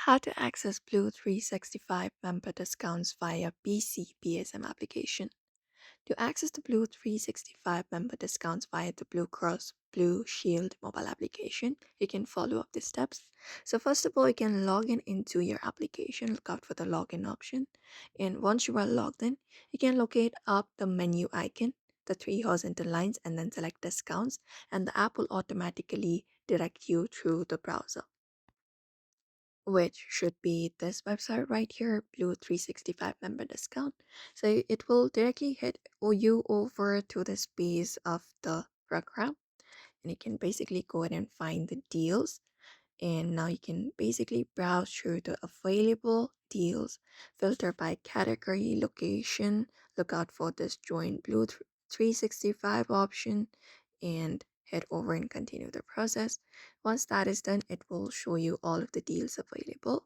How to access Blue 365 member discounts via BCBSM application. To access the Blue 365 member discounts via the Blue Cross Blue Shield mobile application, you can follow up the steps. So first of all, you can log in into your application, look out for the login option. And once you are logged in, you can locate up the menu icon, the three horizontal lines, and then select discounts, and the app will automatically direct you through the browser, which should be this website right here, Blue 365 member discount. So it will directly hit you over to the space of the program, and you can basically go ahead and find the deals. And now you can basically browse through the available deals, filter by category, location, look out for this join Blue 365 option, and head over and continue the process. Once that is done, it will show you all of the deals available.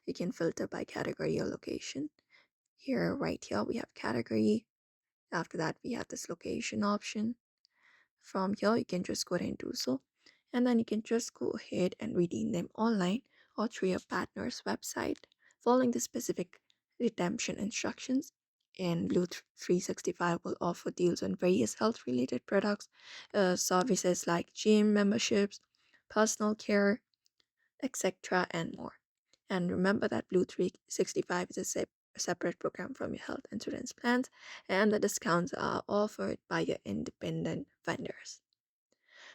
You can filter by category or location. Here, right here, we have category. After that, we have this location option. From here, you can just go ahead and do so. And then you can just go ahead and redeem them online or through your partner's website, following the specific redemption instructions. And Blue 365 will offer deals on various health related products, services like gym memberships, personal care, etc., and more. And remember that Blue 365 is a separate program from your health insurance plans, and the discounts are offered by your independent vendors.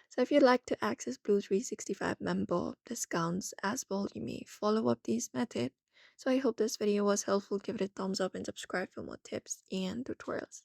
So if you'd like to access Blue 365 member discounts as well, you may follow up these methods. So I hope this video was helpful. Give it a thumbs up and subscribe for more tips and tutorials.